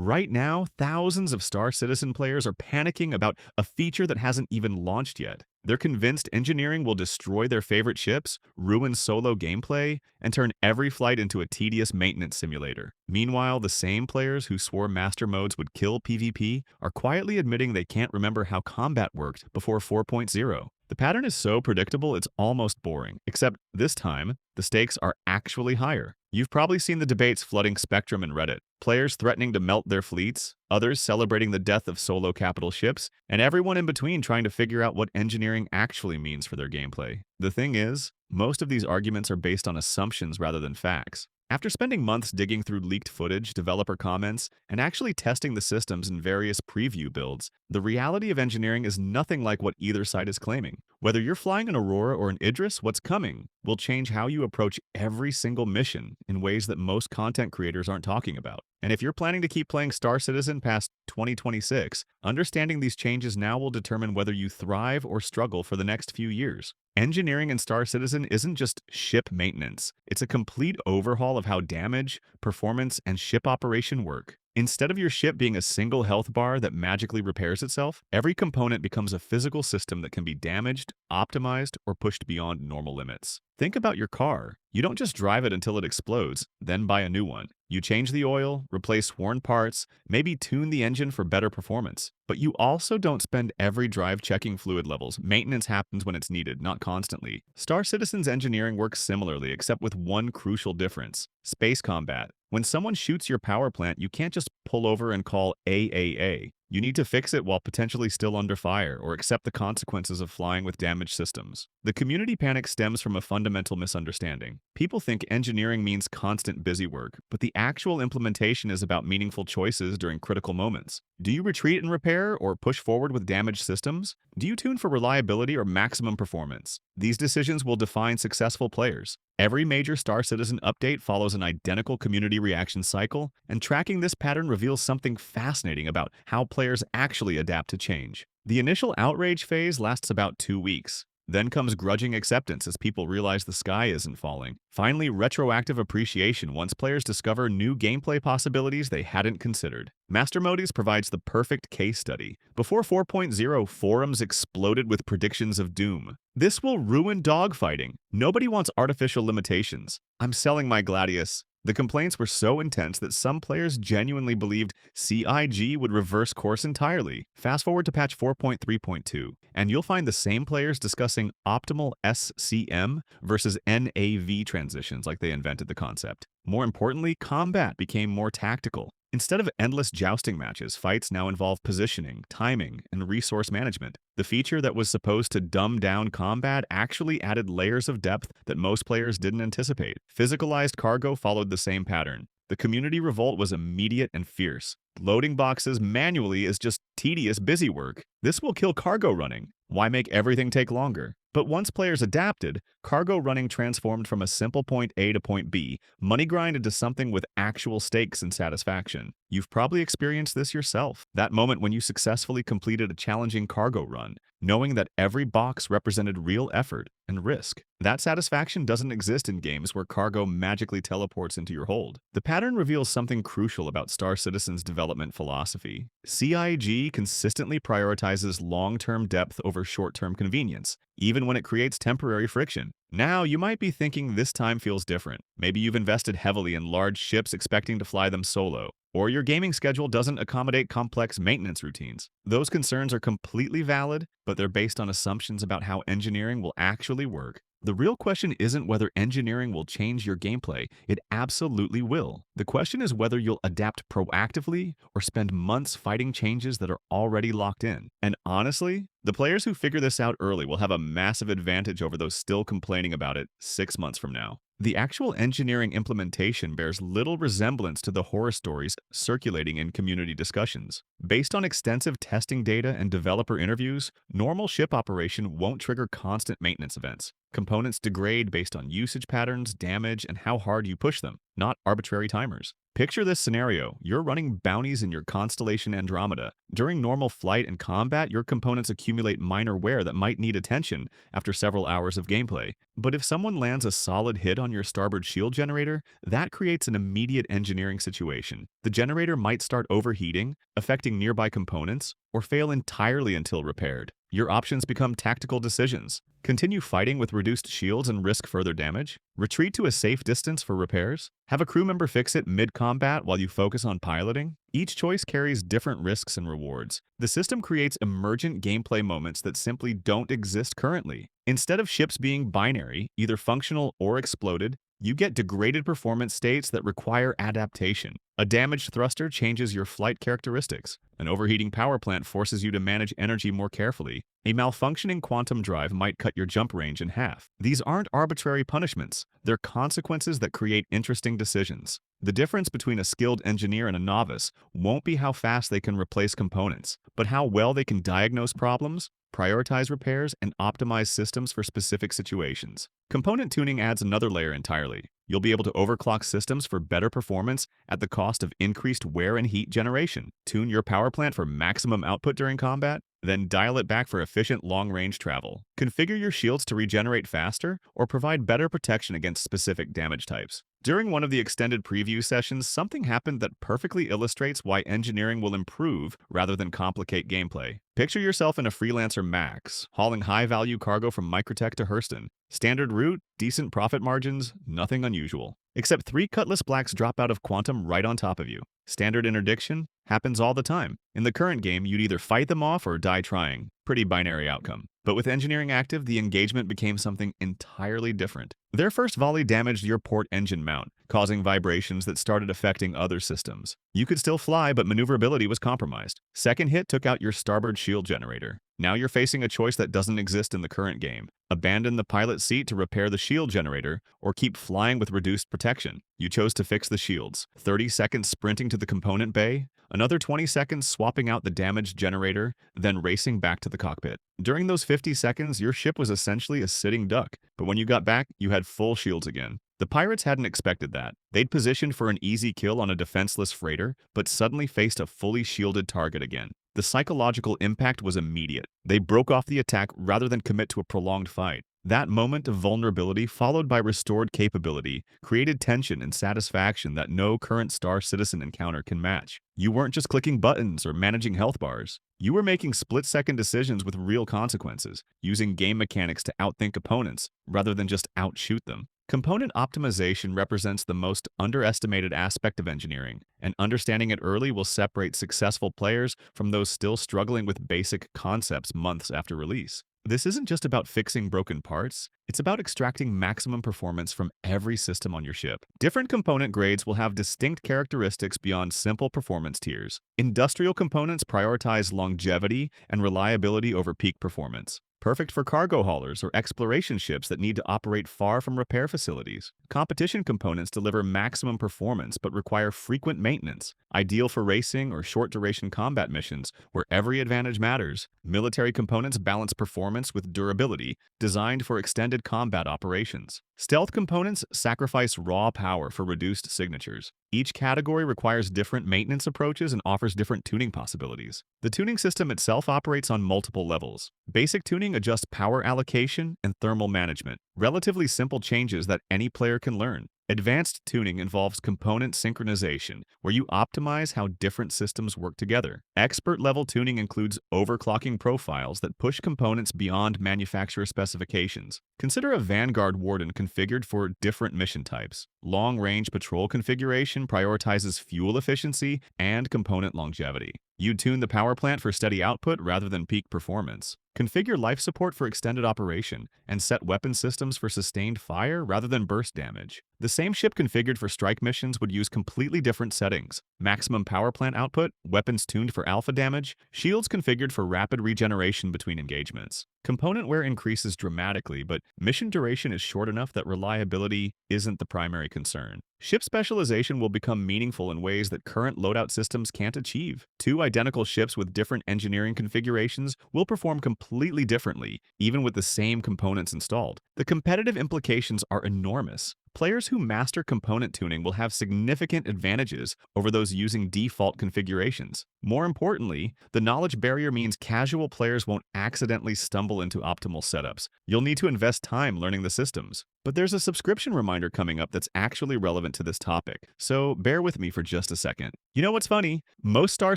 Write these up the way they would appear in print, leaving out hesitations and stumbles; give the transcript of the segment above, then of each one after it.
Right now, thousands of Star Citizen players are panicking about a feature that hasn't even launched yet. They're convinced engineering will destroy their favorite ships, ruin solo gameplay, and turn every flight into a tedious maintenance simulator. Meanwhile, the same players who swore master modes would kill PvP are quietly admitting they can't remember how combat worked before 4.0. The pattern is so predictable it's almost boring, except this time, the stakes are actually higher. You've probably seen the debates flooding Spectrum and Reddit. Players threatening to melt their fleets, others celebrating the death of solo capital ships, and everyone in between trying to figure out what engineering actually means for their gameplay. The thing is, most of these arguments are based on assumptions rather than facts. After spending months digging through leaked footage, developer comments, and actually testing the systems in various preview builds, the reality of engineering is nothing like what either side is claiming. Whether you're flying an Aurora or an Idris, what's coming will change how you approach every single mission in ways that most content creators aren't talking about. And if you're planning to keep playing Star Citizen past 2026, understanding these changes now will determine whether you thrive or struggle for the next few years. Engineering in Star Citizen isn't just ship maintenance. It's a complete overhaul of how damage, performance, and ship operation work. Instead of your ship being a single health bar that magically repairs itself, every component becomes a physical system that can be damaged, optimized, or pushed beyond normal limits. Think about your car. You don't just drive it until it explodes, then buy a new one. You change the oil, replace worn parts, maybe tune the engine for better performance. But you also don't spend every drive checking fluid levels. Maintenance happens when it's needed, not constantly. Star Citizen's engineering works similarly, except with one crucial difference: space combat. When someone shoots your power plant, you can't just pull over and call AAA. You need to fix it while potentially still under fire, or accept the consequences of flying with damaged systems. The community panic stems from a fundamental misunderstanding. People think engineering means constant busy work, but the actual implementation is about meaningful choices during critical moments. Do you retreat and repair, or push forward with damaged systems? Do you tune for reliability or maximum performance? These decisions will define successful players. Every major Star Citizen update follows an identical community reaction cycle, and tracking this pattern reveals something fascinating about how players actually adapt to change. The initial outrage phase lasts about 2 weeks. Then comes grudging acceptance as people realize the sky isn't falling. Finally, retroactive appreciation once players discover new gameplay possibilities they hadn't considered. Master Modis provides the perfect case study. Before 4.0, forums exploded with predictions of doom. This will ruin dogfighting. Nobody wants artificial limitations. I'm selling my Gladius. The complaints were so intense that some players genuinely believed CIG would reverse course entirely. Fast forward to patch 4.3.2, and you'll find the same players discussing optimal SCM versus NAV transitions like they invented the concept. More importantly, combat became more tactical. Instead of endless jousting matches, fights now involve positioning, timing, and resource management. The feature that was supposed to dumb down combat actually added layers of depth that most players didn't anticipate. Physicalized cargo followed the same pattern. The community revolt was immediate and fierce. Loading boxes manually is just tedious busy work. This will kill cargo running. Why make everything take longer? But once players adapted, cargo running transformed from a simple point A to point B, money grind into something with actual stakes and satisfaction. You've probably experienced this yourself. That moment when you successfully completed a challenging cargo run, knowing that every box represented real effort and risk. That satisfaction doesn't exist in games where cargo magically teleports into your hold. The pattern reveals something crucial about Star Citizen's development philosophy. CIG consistently prioritizes long-term depth over short-term convenience, even when it creates temporary friction. Now, you might be thinking this time feels different. Maybe you've invested heavily in large ships expecting to fly them solo, or your gaming schedule doesn't accommodate complex maintenance routines. Those concerns are completely valid, but they're based on assumptions about how engineering will actually work. The real question isn't whether engineering will change your gameplay. It absolutely will. The question is whether you'll adapt proactively or spend months fighting changes that are already locked in. And honestly, the players who figure this out early will have a massive advantage over those still complaining about it 6 months from now. The actual engineering implementation bears little resemblance to the horror stories circulating in community discussions. Based on extensive testing data and developer interviews, normal ship operation won't trigger constant maintenance events. Components degrade based on usage patterns, damage, and how hard you push them, not arbitrary timers. Picture this scenario. You're running bounties in your constellation Andromeda. During normal flight and combat, your components accumulate minor wear that might need attention after several hours of gameplay. But if someone lands a solid hit on your starboard shield generator, that creates an immediate engineering situation. The generator might start overheating, affecting nearby components, or fail entirely until repaired. Your options become tactical decisions. Continue fighting with reduced shields and risk further damage? Retreat to a safe distance for repairs? Have a crew member fix it mid-combat while you focus on piloting? Each choice carries different risks and rewards. The system creates emergent gameplay moments that simply don't exist currently. Instead of ships being binary, either functional or exploded, you get degraded performance states that require adaptation. A damaged thruster changes your flight characteristics. An overheating power plant forces you to manage energy more carefully. A malfunctioning quantum drive might cut your jump range in half. These aren't arbitrary punishments. They're consequences that create interesting decisions. The difference between a skilled engineer and a novice won't be how fast they can replace components, but how well they can diagnose problems, prioritize repairs, and optimize systems for specific situations. Component tuning adds another layer entirely. You'll be able to overclock systems for better performance at the cost of increased wear and heat generation. Tune your power plant for maximum output during combat, then dial it back for efficient long-range travel. Configure your shields to regenerate faster or provide better protection against specific damage types. During one of the extended preview sessions, something happened that perfectly illustrates why engineering will improve rather than complicate gameplay. Picture yourself in a Freelancer Max, hauling high-value cargo from Microtech to Hurston. Standard route, decent profit margins, nothing unusual. Except 3 Cutlass Blacks drop out of Quantum right on top of you. Standard interdiction happens all the time. In the current game, you'd either fight them off or die trying. Pretty binary outcome. But with engineering active, the engagement became something entirely different. Their first volley damaged your port engine mount, causing vibrations that started affecting other systems. You could still fly, but maneuverability was compromised. Second hit took out your starboard shield generator. Now you're facing a choice that doesn't exist in the current game. Abandon the pilot seat to repair the shield generator, or keep flying with reduced protection. You chose to fix the shields. 30 seconds sprinting to the component bay, another 20 seconds swapping out the damaged generator, then racing back to the cockpit. During those 50 seconds, your ship was essentially a sitting duck, but when you got back, you had full shields again. The pirates hadn't expected that. They'd positioned for an easy kill on a defenseless freighter, but suddenly faced a fully shielded target again. The psychological impact was immediate. They broke off the attack rather than commit to a prolonged fight. That moment of vulnerability, followed by restored capability, created tension and satisfaction that no current Star Citizen encounter can match. You weren't just clicking buttons or managing health bars. You were making split-second decisions with real consequences, using game mechanics to outthink opponents rather than just outshoot them. Component optimization represents the most underestimated aspect of engineering, and understanding it early will separate successful players from those still struggling with basic concepts months after release. This isn't just about fixing broken parts, it's about extracting maximum performance from every system on your ship. Different component grades will have distinct characteristics beyond simple performance tiers. Industrial components prioritize longevity and reliability over peak performance. Perfect for cargo haulers or exploration ships that need to operate far from repair facilities. Competition components deliver maximum performance but require frequent maintenance, ideal for racing or short-duration combat missions where every advantage matters. Military components balance performance with durability, designed for extended combat operations. Stealth components sacrifice raw power for reduced signatures. Each category requires different maintenance approaches and offers different tuning possibilities. The tuning system itself operates on multiple levels. Basic tuning adjusts power allocation and thermal management, relatively simple changes that any player can learn. Advanced tuning involves component synchronization, where you optimize how different systems work together. Expert-level tuning includes overclocking profiles that push components beyond manufacturer specifications. Consider a Vanguard Warden configured for different mission types. Long-range patrol configuration prioritizes fuel efficiency and component longevity. You tune the power plant for steady output rather than peak performance. Configure life support for extended operation, and set weapon systems for sustained fire rather than burst damage. The same ship configured for strike missions would use completely different settings. Maximum power plant output, weapons tuned for alpha damage, shields configured for rapid regeneration between engagements. Component wear increases dramatically, but mission duration is short enough that reliability isn't the primary concern. Ship specialization will become meaningful in ways that current loadout systems can't achieve. Two identical ships with different engineering configurations will perform completely differently, even with the same components installed. The competitive implications are enormous. Players who master component tuning will have significant advantages over those using default configurations. More importantly, the knowledge barrier means casual players won't accidentally stumble into optimal setups. You'll need to invest time learning the systems. But there's a subscription reminder coming up that's actually relevant to this topic, so bear with me for just a second. You know what's funny? Most Star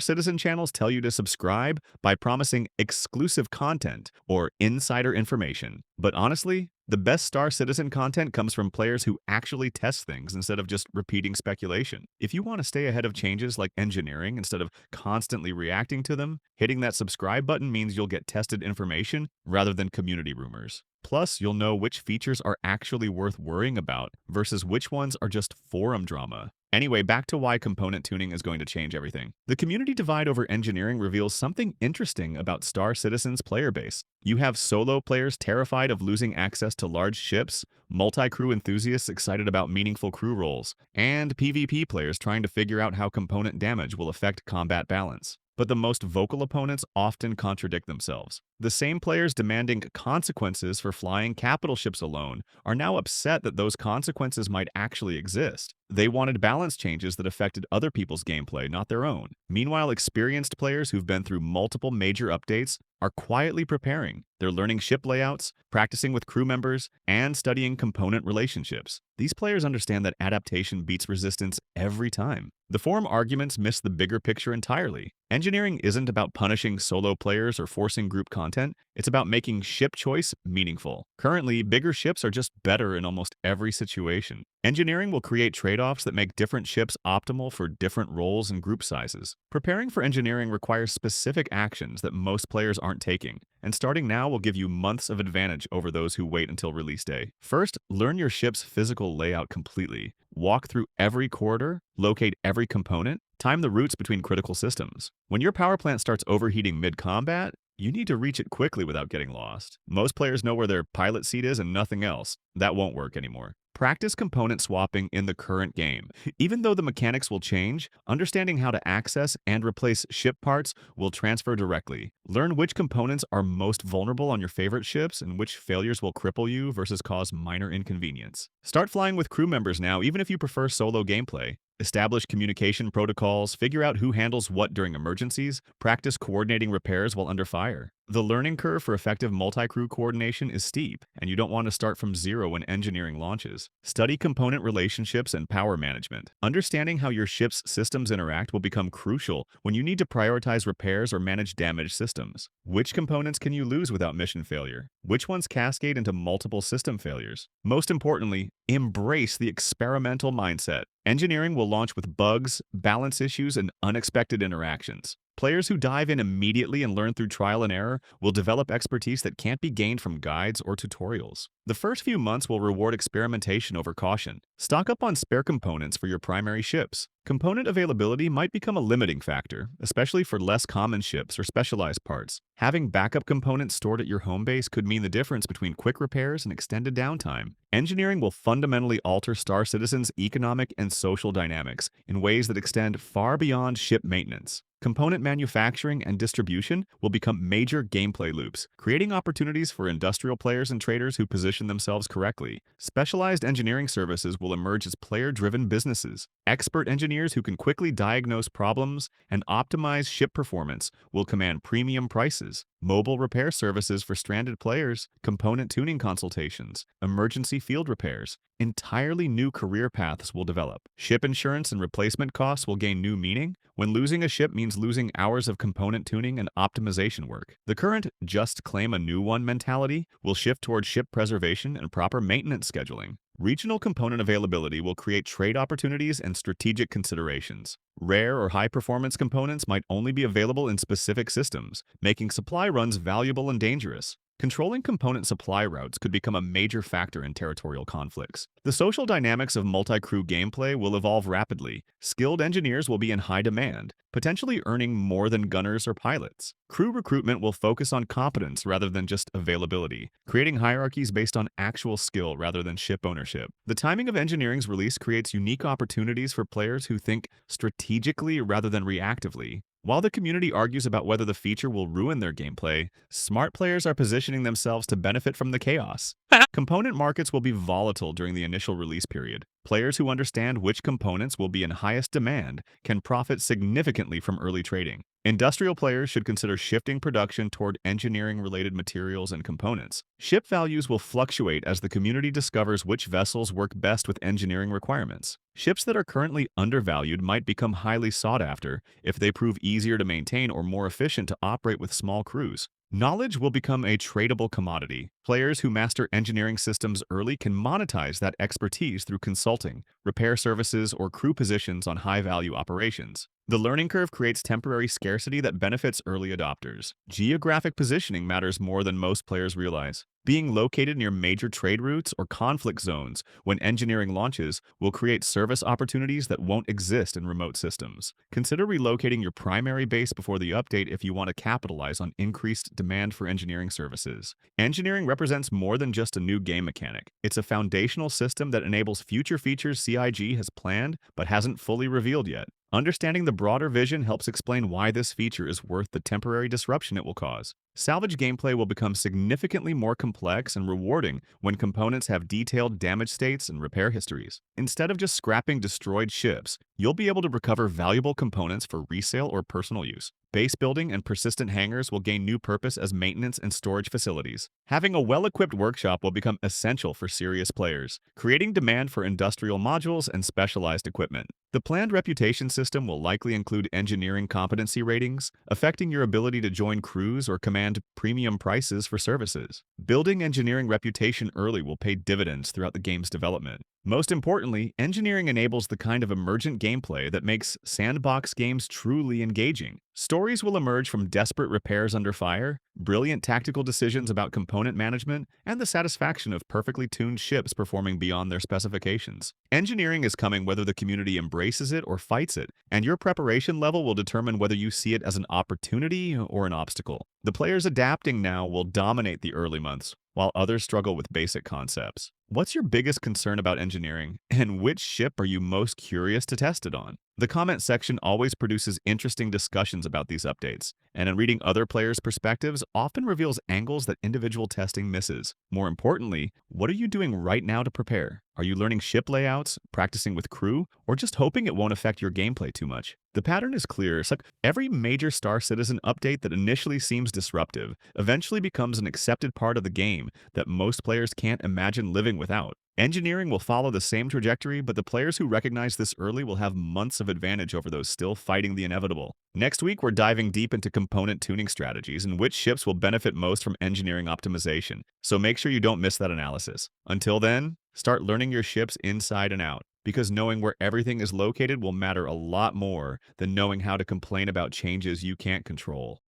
Citizen channels tell you to subscribe by promising exclusive content or insider information. But honestly, the best Star Citizen content comes from players who actually test things instead of just repeating speculation. If you want to stay ahead of changes like engineering instead of constantly reacting to them, hitting that subscribe button means you'll get tested information rather than community rumors. Plus, you'll know which features are actually worth worrying about versus which ones are just forum drama. Anyway, back to why component tuning is going to change everything. The community divide over engineering reveals something interesting about Star Citizen's player base. You have solo players terrified of losing access to large ships, multi-crew enthusiasts excited about meaningful crew roles, and PvP players trying to figure out how component damage will affect combat balance. But the most vocal opponents often contradict themselves. The same players demanding consequences for flying capital ships alone are now upset that those consequences might actually exist. They wanted balance changes that affected other people's gameplay, not their own. Meanwhile, experienced players who've been through multiple major updates are quietly preparing. They're learning ship layouts, practicing with crew members, and studying component relationships. These players understand that adaptation beats resistance every time. The forum arguments miss the bigger picture entirely. Engineering isn't about punishing solo players or forcing group content, it's about making ship choice meaningful. Currently, bigger ships are just better in almost every situation. Engineering will create trade-offs that make different ships optimal for different roles and group sizes. Preparing for engineering requires specific actions that most players aren't taking, and starting now will give you months of advantage over those who wait until release day. First, learn your ship's physical layout completely. Walk through every corridor, locate every component, time the routes between critical systems. When your power plant starts overheating mid-combat, you need to reach it quickly without getting lost. Most players know where their pilot seat is and nothing else. That won't work anymore. Practice component swapping in the current game. Even though the mechanics will change, understanding how to access and replace ship parts will transfer directly. Learn which components are most vulnerable on your favorite ships and which failures will cripple you versus cause minor inconvenience. Start flying with crew members now, even if you prefer solo gameplay. Establish communication protocols, figure out who handles what during emergencies, practice coordinating repairs while under fire. The learning curve for effective multi-crew coordination is steep, and you don't want to start from zero when engineering launches. Study component relationships and power management. Understanding how your ship's systems interact will become crucial when you need to prioritize repairs or manage damaged systems. Which components can you lose without mission failure? Which ones cascade into multiple system failures? Most importantly, embrace the experimental mindset. Engineering will launch with bugs, balance issues, and unexpected interactions. Players who dive in immediately and learn through trial and error will develop expertise that can't be gained from guides or tutorials. The first few months will reward experimentation over caution. Stock up on spare components for your primary ships. Component availability might become a limiting factor, especially for less common ships or specialized parts. Having backup components stored at your home base could mean the difference between quick repairs and extended downtime. Engineering will fundamentally alter Star Citizen's economic and social dynamics in ways that extend far beyond ship maintenance. Component manufacturing and distribution will become major gameplay loops, creating opportunities for industrial players and traders who position themselves correctly. Specialized engineering services will emerge as player-driven businesses. Expert engineers who can quickly diagnose problems and optimize ship performance will command premium prices. Mobile repair services for stranded players, component tuning consultations, emergency field repairs. Entirely new career paths will develop. Ship insurance and replacement costs will gain new meaning when losing a ship means losing hours of component tuning and optimization work. The current just claim a new one mentality will shift towards ship preservation and proper maintenance scheduling. Regional component availability will create trade opportunities and strategic considerations. Rare or high-performance components might only be available in specific systems, making supply runs valuable and dangerous. Controlling component supply routes could become a major factor in territorial conflicts. The social dynamics of multi-crew gameplay will evolve rapidly. Skilled engineers will be in high demand. potentially earning more than gunners or pilots. Crew recruitment will focus on competence rather than just availability, creating hierarchies based on actual skill rather than ship ownership. The timing of engineering's release creates unique opportunities for players who think strategically rather than reactively. While the community argues about whether the feature will ruin their gameplay, smart players are positioning themselves to benefit from the chaos. Component markets will be volatile during the initial release period. Players who understand which components will be in highest demand can profit significantly from early trading. Industrial players should consider shifting production toward engineering-related materials and components. Ship values will fluctuate as the community discovers which vessels work best with engineering requirements. Ships that are currently undervalued might become highly sought after if they prove easier to maintain or more efficient to operate with small crews. Knowledge will become a tradable commodity. Players who master engineering systems early can monetize that expertise through consulting, repair services, or crew positions on high-value operations. The learning curve creates temporary scarcity that benefits early adopters. Geographic positioning matters more than most players realize. Being located near major trade routes or conflict zones when engineering launches will create service opportunities that won't exist in remote systems. Consider relocating your primary base before the update if you want to capitalize on increased demand for engineering services. Engineering represents more than just a new game mechanic. It's a foundational system that enables future features CIG has planned but hasn't fully revealed yet. Understanding the broader vision helps explain why this feature is worth the temporary disruption it will cause. Salvage gameplay will become significantly more complex and rewarding when components have detailed damage states and repair histories. Instead of just scrapping destroyed ships, you'll be able to recover valuable components for resale or personal use. Base building and persistent hangars will gain new purpose as maintenance and storage facilities. Having a well-equipped workshop will become essential for serious players, creating demand for industrial modules and specialized equipment. The planned reputation system will likely include engineering competency ratings, affecting your ability to join crews or command premium prices for services. Building engineering reputation early will pay dividends throughout the game's development. Most importantly, engineering enables the kind of emergent gameplay that makes sandbox games truly engaging. Stories will emerge from desperate repairs under fire, brilliant tactical decisions about component management, and the satisfaction of perfectly tuned ships performing beyond their specifications. Engineering is coming whether the community embraces it or fights it, and your preparation level will determine whether you see it as an opportunity or an obstacle. The players adapting now will dominate the early months, while others struggle with basic concepts. What's your biggest concern about engineering, and which ship are you most curious to test it on? The comment section always produces interesting discussions about these updates, and in reading other players' perspectives often reveals angles that individual testing misses. More importantly, what are you doing right now to prepare? Are you learning ship layouts, practicing with crew, or just hoping it won't affect your gameplay too much? The pattern is clear. Every major Star Citizen update that initially seems disruptive eventually becomes an accepted part of the game that most players can't imagine living without. Engineering will follow the same trajectory, but the players who recognize this early will have months of advantage over those still fighting the inevitable. Next week, we're diving deep into component tuning strategies and which ships will benefit most from engineering optimization, so make sure you don't miss that analysis. Until then, start learning your ships inside and out, because knowing where everything is located will matter a lot more than knowing how to complain about changes you can't control.